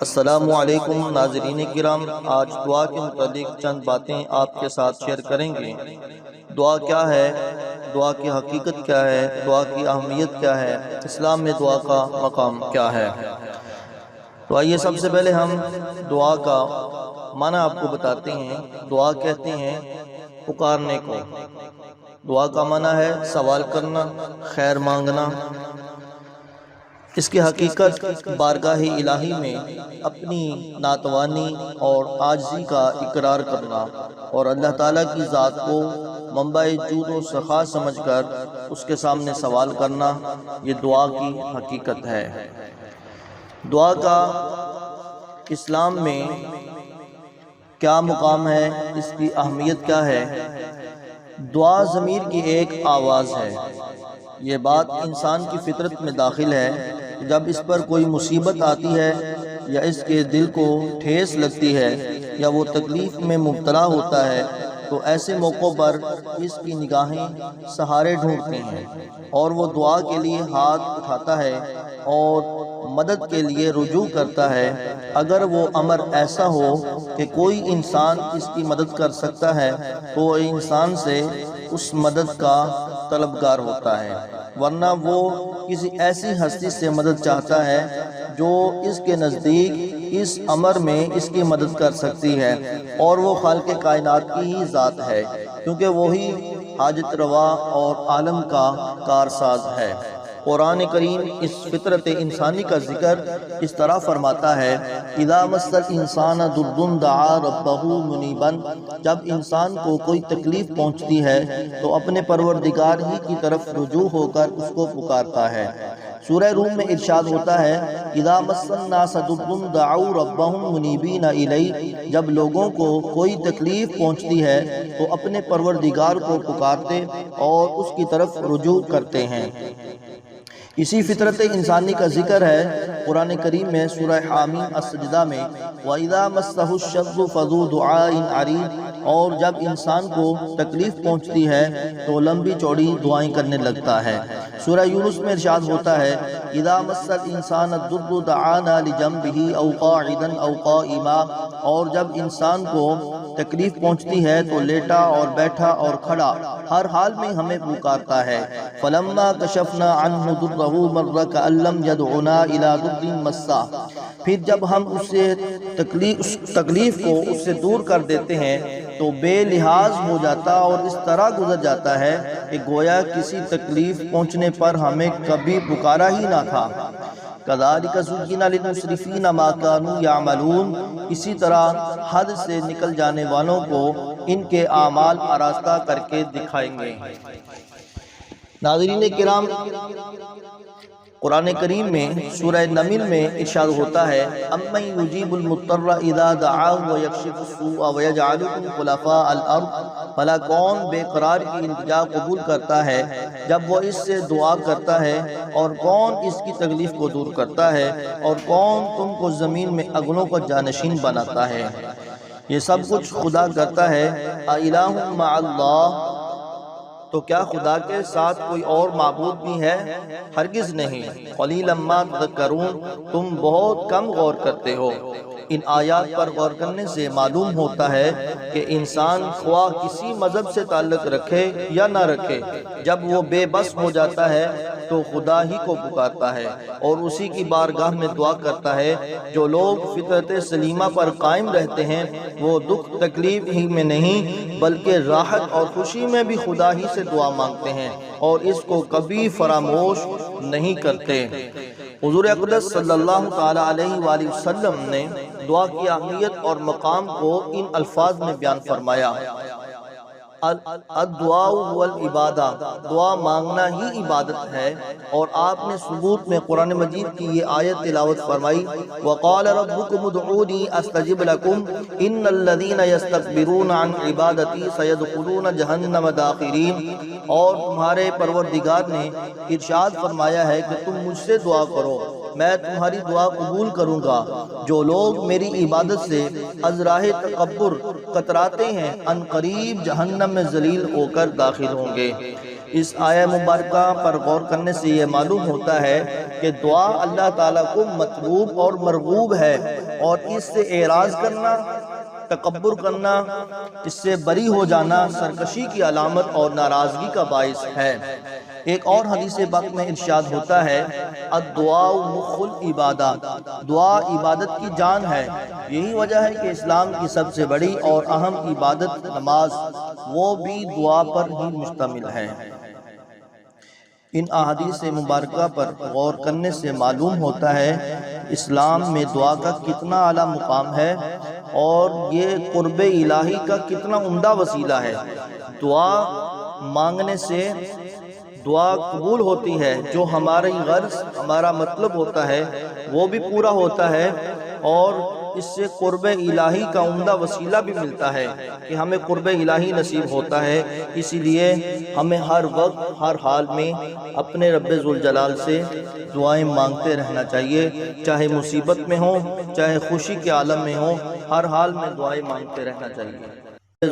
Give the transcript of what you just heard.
السلام علیکم ناظرین کرام، آج دعا کے متعلق چند باتیں آپ کے ساتھ شیئر کریں گے۔ دعا کیا ہے؟ دعا کی حقیقت کیا ہے؟ دعا کی اہمیت کیا ہے؟ اسلام میں دعا کا مقام کیا ہے؟ تو آئیے سب سے پہلے ہم دعا کا معنی آپ کو بتاتے ہیں۔ دعا کہتے ہیں پکارنے کو۔ دعا کا معنی ہے سوال کرنا، خیر مانگنا۔ اس کی حقیقت بارگاہ الہی میں اپنی ناتوانی اور عاجزی کا اقرار کرنا اور اللہ تعالیٰ کی ذات کو منبع جود و سخا سمجھ کر اس کے سامنے سوال کرنا، یہ دعا کی حقیقت ہے۔ دعا کا اسلام میں کیا مقام ہے؟ اس کی اہمیت کیا ہے؟ دعا ضمیر کی ایک آواز ہے۔ یہ بات انسان کی فطرت میں داخل ہے۔ جب اس پر کوئی مصیبت آتی ہے یا اس کے دل کو ٹھیس لگتی ہے یا وہ تکلیف میں مبتلا ہوتا ہے تو ایسے موقعوں پر اس کی نگاہیں سہارے ڈھونڈتی ہیں اور وہ دعا کے لیے ہاتھ اٹھاتا ہے اور مدد کے لیے رجوع کرتا ہے۔ اگر وہ امر ایسا ہو کہ کوئی انسان اس کی مدد کر سکتا ہے تو وہ انسان سے اس مدد کا طلبگار ہوتا ہے، ورنہ وہ کسی ایسی ہستی سے مدد چاہتا ہے جو اس کے نزدیک اس امر میں اس کی مدد کر سکتی ہے، اور وہ خالق کائنات کی ہی ذات ہے، کیونکہ وہی حاجت روا اور عالم کا کارساز ہے۔ قرآن کریم اس فطرت انسانی کا ذکر اس طرح فرماتا ہے: اذا مس الانسان ضر دعا ربہ منیبا، جب انسان کو کوئی تکلیف پہنچتی ہے تو اپنے پروردگار ہی کی طرف رجوع ہو کر اس کو پکارتا ہے۔ سورہ روم میں ارشاد ہوتا ہے: اذا مس الناس ضر دعوا ربهم منیبین الیہ، جب لوگوں کو کوئی تکلیف پہنچتی ہے تو اپنے پروردگار کو پکارتے اور اس کی طرف رجوع کرتے ہیں۔ اسی فطرت انسانی کا ذکر ہے قرآن کریم میں سورہ حامیم السجدہ میں: وَإِذَا مَسَّهُ الشَّرُّ فَذُو دُعَاءٍ عَرِيضٍ، اور جب انسان کو تکلیف پہنچتی ہے تو لمبی چوڑی دعائیں کرنے لگتا ہے۔ سورہ یونس میں ارشاد ہوتا ہے: اِذَا مَسَّ الْإِنسَانَ الضُّرُّ دَعَانَا لِجَنبِهِ أَوْ قَاعِدًا أَوْ قَائِمًا، اور جب انسان کو تکلیف پہنچتی ہے تو لیٹا اور بیٹھا اور کھڑا ہر حال میں ہمیں پکارتا ہے۔ فَلَمَّا كَشَفْنَا عَنْهُ ضُرَّهُ مَرَّ كَأَن لَّمْ يَدْعُنَا إِلَىٰ ضُرٍّ مَّسَّهُ، پھر جب ہم اس تکلیف کو اس سے دور کر دیتے ہیں تو بے لحاظ ہو جاتا اور اس طرح گزر جاتا ہے کہ گویا کسی تکلیف پہنچنے پر ہمیں کبھی پکارا ہی نہ تھا۔ كَذَلِكَ زُيِّنَ لِلْمُسْرِفِينَ مَا كَانُوا يَعْمَلُونَ، اسی طرح حد سے نکل جانے والوں کو ان کے اعمال آراستہ کر کے دکھائیں گے۔ ناظرین کرام، قرآن کریم میں سورہ نمل میں ارشاد ہوتا ہے: اَمَّن يُجِيبُ الْمُضْطَرَّ إِذَا دَعَاهُ وَيَكْشِفُ السُّوءَ وَيَجْعَلُكُمْ خُلَفَاءَ الْأَرْضِ، بھلا کون بے قرار کی التجا قبول کرتا ہے جب وہ اس سے دعا کرتا ہے، اور کون اس کی تکلیف کو دور کرتا ہے، اور کون تم کو زمین میں اگلوں کا جانشین بناتا ہے؟ یہ سب کچھ خدا کرتا ہے۔ اَإِلَٰهٌ مَّعَ اللَّهِ، تو کیا خدا کے ساتھ کوئی اور معبود بھی ہے؟ ہرگز نہیں۔ قلیلا ما تذکرون، تم بہت کم غور کرتے ہو۔ ان آیات پر غور کرنے سے معلوم ہوتا ہے کہ انسان خواہ کسی مذہب سے تعلق رکھے یا نہ رکھے، جب وہ بے بس ہو جاتا ہے تو خدا ہی کو پکارتا ہے اور اسی کی بارگاہ میں دعا کرتا ہے۔ جو لوگ فطرت سلیمہ پر قائم رہتے ہیں وہ دکھ تکلیف ہی میں نہیں بلکہ راحت اور خوشی میں بھی خدا ہی سے دعا مانگتے ہیں اور اس کو کبھی فراموش نہیں کرتے۔ حضور اقدس صلی اللہ تعالیٰ علیہ وآلہ وسلم نے دعا کی اہمیت اور مقام کو ان الفاظ میں بیان فرمایا: الدعاء هو العبادہ، دعا مانگنا ہی عبادت ہے۔ اور آپ نے ثبوت میں قرآن مجید کی یہ آیت تلاوت فرمائی: وَقَالَ رَبُّكُمُ ادْعُونِي أَسْتَجِبْ لَكُمْ إِنَّ الَّذِينَ يَسْتَكْبِرُونَ عَنْ عِبَادَتِي سَيَدْخُلُونَ جَهَنَّمَ دَاخِرِينَ، اور تمہارے پروردگار نے ارشاد فرمایا ہے کہ تم مجھ سے دعا کرو، میں تمہاری دعا قبول کروں گا۔ جو لوگ میری عبادت سے از راہ تکبر کتراتے ہیں ان قریب جہنم میں ذلیل ہو کر داخل ہوں گے۔ اس آیہ مبارکہ پر غور کرنے سے یہ معلوم ہوتا ہے کہ دعا اللہ تعالیٰ کو مطلوب اور مرغوب ہے، اور اس سے اعراض کرنا، تکبر کرنا، اس سے بری ہو جانا سرکشی کی علامت اور ناراضگی کا باعث ہے۔ ایک اور حدیث پاک میں ارشاد ہوتا ہے الدعاء مخ العبادات، دعا عبادت کی جان ہے۔ یہی وجہ ہے کہ اسلام کی سب سے بڑی اور اہم عبادت نماز، وہ بھی دعا پر ہی مشتمل ہے۔ ان احادیث مبارکہ پر غور کرنے سے معلوم ہوتا ہے اسلام میں دعا کا کتنا اعلیٰ مقام ہے اور یہ قرب الہی کا کتنا عمدہ وسیلہ ہے۔ دعا مانگنے سے دعا قبول ہوتی ہے، جو ہماری غرض، ہمارا مطلب ہوتا ہے وہ بھی پورا ہوتا ہے، اور اس سے قرب الہی کا عمدہ وسیلہ بھی ملتا ہے کہ ہمیں قرب الہی نصیب ہوتا ہے۔ اسی لیے ہمیں ہر وقت ہر حال میں اپنے رب ذوالجلال سے دعائیں مانگتے رہنا چاہیے، چاہے مصیبت میں ہوں، چاہے خوشی کے عالم میں ہوں، ہر حال میں دعائیں مانگتے رہنا چاہیے۔